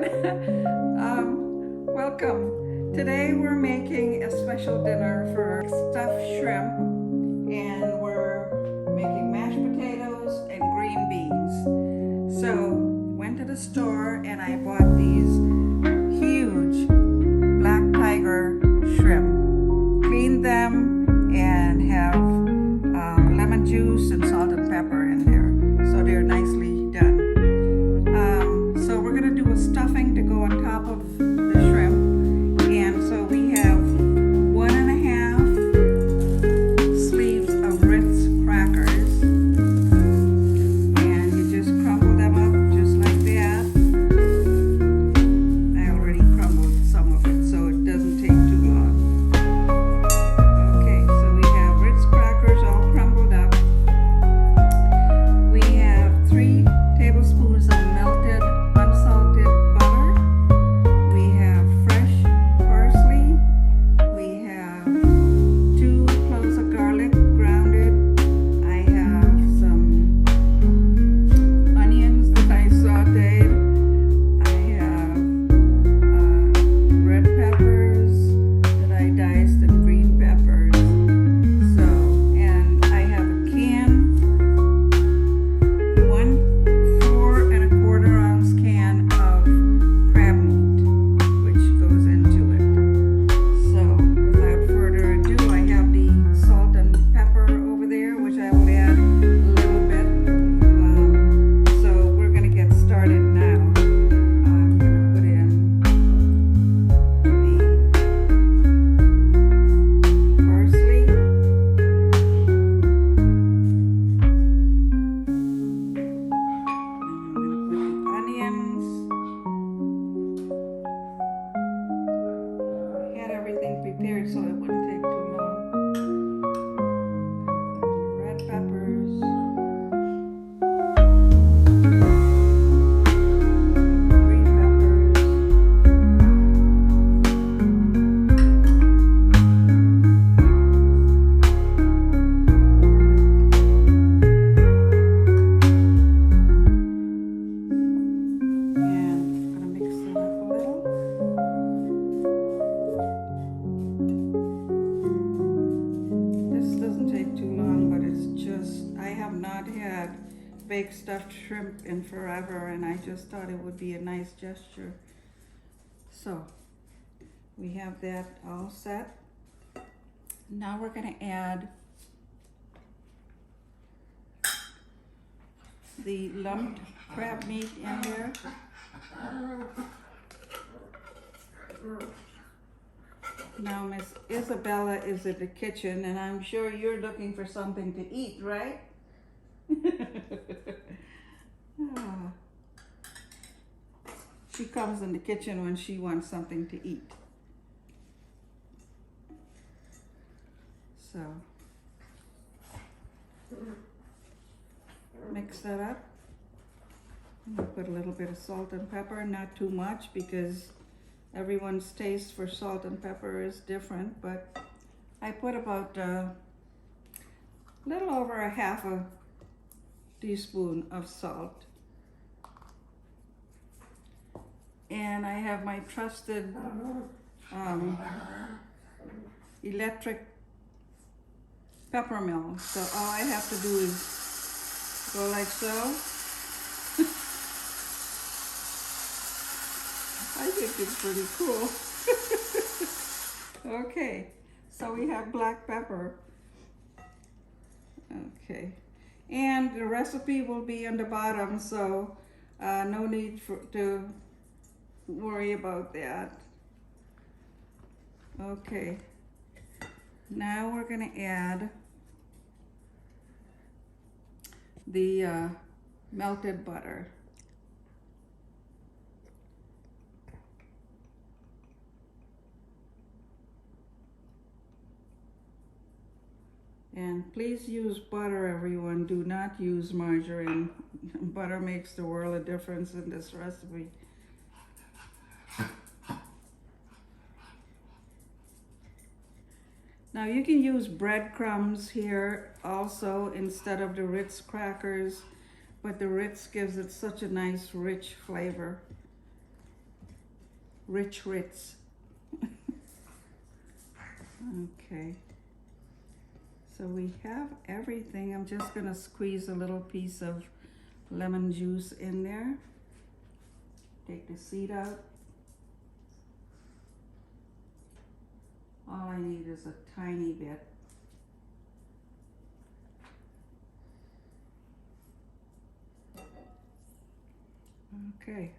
again. Welcome. Today we're making a special dinner for stuffed shrimp, and we're making mashed potatoes and green beans. So went to the store and I bought these huge black tiger shrimp. Cleaned them and have lemon juice and salt and pepper in there, so they're nicely done. So we're gonna do a stuffing to go on top of the shrimp, and so we have 1.5 sleeves of Ritz crackers, and you just crumble them up just like that. I already crumbled some of it, so it doesn't take too long. Okay, so we have Ritz crackers all crumbled up. We have 3 tablespoons of melted unsalted butter. We have fresh parsley. We have 2 cloves of garlic grounded. I have some onions that I sauteed. I have red peppers that I diced and green peppers. So, and I have a can, 4 1/4 ounce can of crab meat, which goes into it. So without further ado, I have the salt and pepper over there, which I will add a little bit. So we're gonna get started now. I'm gonna put in the parsley. Onions. I had everything prepared so it wouldn't take too long. Red peppers. Green peppers. And I'm gonna mix it up a little. This doesn't take too long, but it's just, I have not had baked stuffed shrimp in forever, and I just thought it would be a nice gesture. So we have that all set. Now we're gonna add the lumped crab meat in there. Now Miss Isabella is in the kitchen, and I'm sure you're looking for something to eat, right? Ah. She comes in the kitchen when she wants something to eat. So mix that up. I'm gonna put a little bit of salt and pepper, not too much, because everyone's taste for salt and pepper is different, but I put about a little over 1/2 teaspoon of salt. And I have my trusted electric pepper mill. So all I have to do is go like so. I think it's pretty cool. Okay, so we have black pepper. Okay, and the recipe will be on the bottom, so no need to worry about that. Okay, now we're gonna add the melted butter. And please use butter, everyone. Do not use margarine. Butter makes the world of difference in this recipe. Now you can use breadcrumbs here also instead of the Ritz crackers, but the Ritz gives it such a nice rich flavor. rich ritz. Okay. So we have everything. I'm just gonna squeeze a little piece of lemon juice in there. Take the seed out. All I need is a tiny bit. Okay.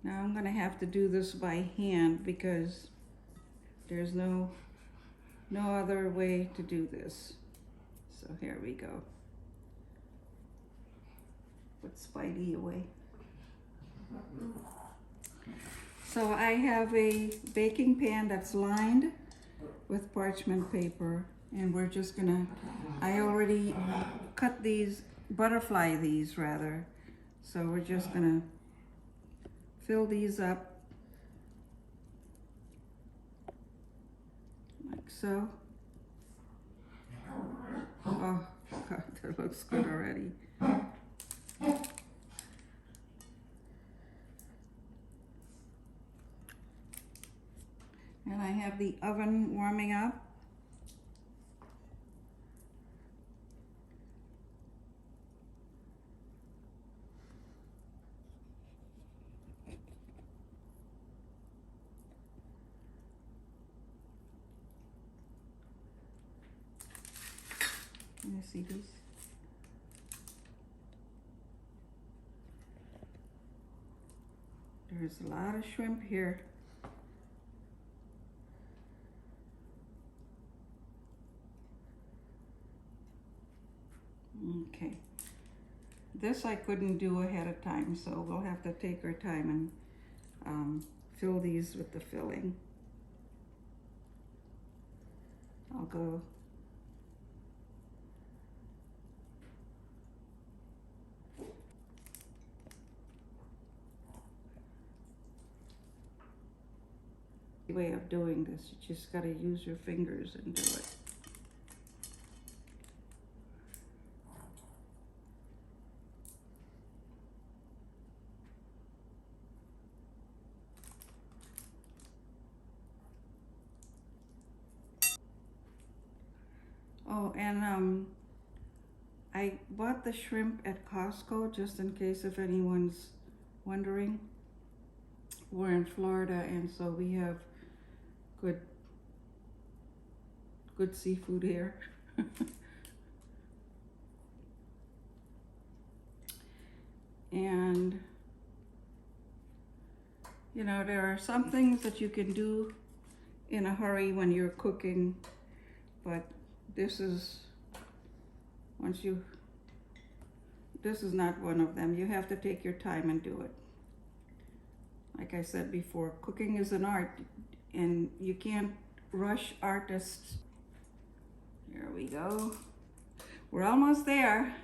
Now I'm gonna have to do this by hand because there's no other way to do this. So here we go. Put Spidey away. So I have a baking pan that's lined with parchment paper, and we're just gonna, I already cut these, butterfly these rather. So we're just gonna fill these up like so. Oh God, that looks good already. And I have the oven warming up. Can you see this? There's a lot of shrimp here. Okay, this I couldn't do ahead of time, so we'll have to take our time and fill these with the filling. I'll go way of doing this. You just got to use your fingers and do it. Oh, and I bought the shrimp at Costco just in case if anyone's wondering. We're in Florida, and so we have good seafood here. And you know, there are some things that you can do in a hurry when you're cooking, but this is not one of them. You have to take your time and do it. Like I said before, cooking is an art, and you can't rush artists. Here we go. We're almost there.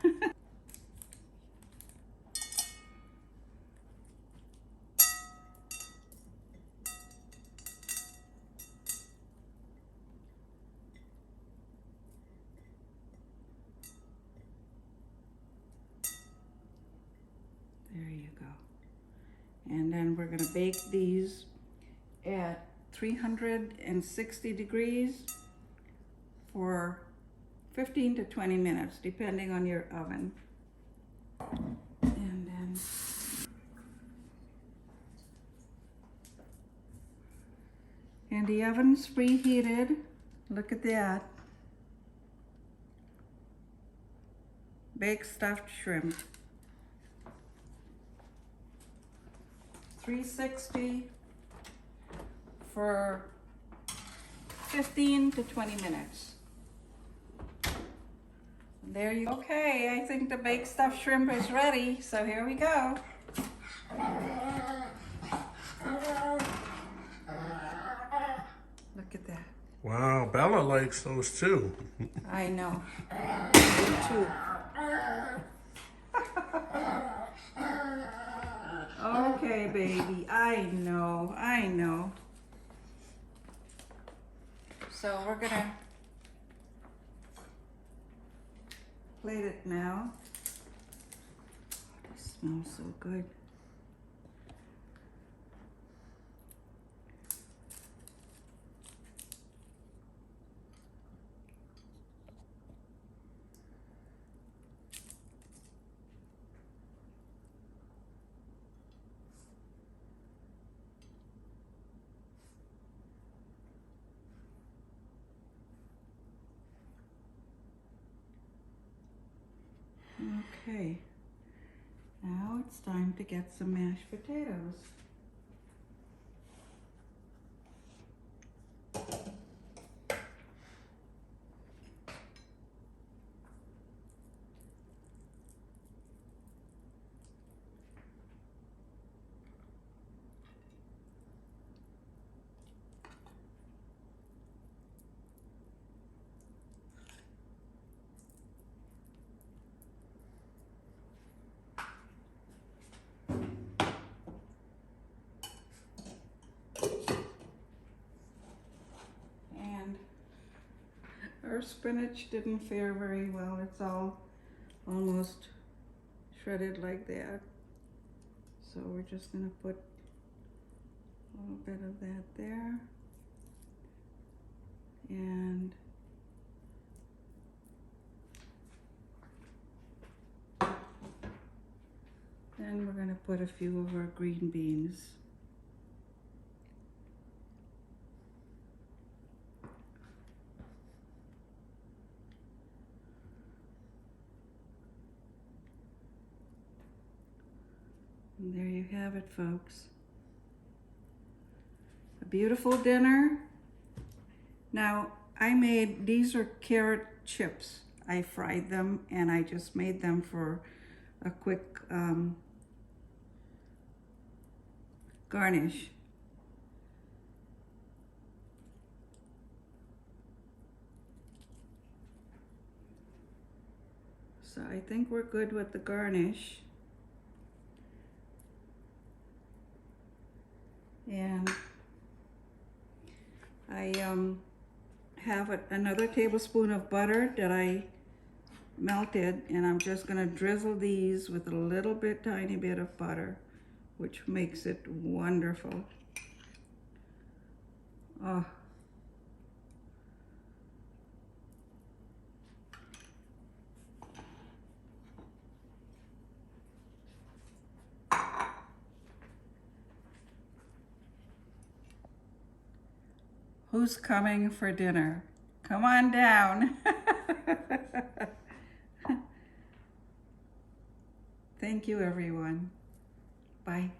There you go. And then we're gonna bake these at 360 degrees for 15 to 20 minutes, depending on your oven. And the oven's preheated. Look at that. Baked stuffed shrimp. 360 for 15 to 20 minutes. There you go. Okay, I think the baked stuffed shrimp is ready, so here we go. Look at that. Wow, Bella likes those too. I know. Me too. Okay, baby. I know. So we're gonna plate it now. Smells so good. Okay, now it's time to get some mashed potatoes. Our spinach didn't fare very well. It's all almost shredded like that. So we're just gonna put a little bit of that there. And then we're gonna put a few of our green beans. And there you have it, folks. A beautiful dinner. Now, these are carrot chips. I fried them and I just made them for a quick garnish. So I think we're good with the garnish. And I have another tablespoon of butter that I melted, and I'm just gonna drizzle these with a little bit, tiny bit of butter, which makes it wonderful. Oh. Who's coming for dinner? Come on down. Thank you, everyone. Bye.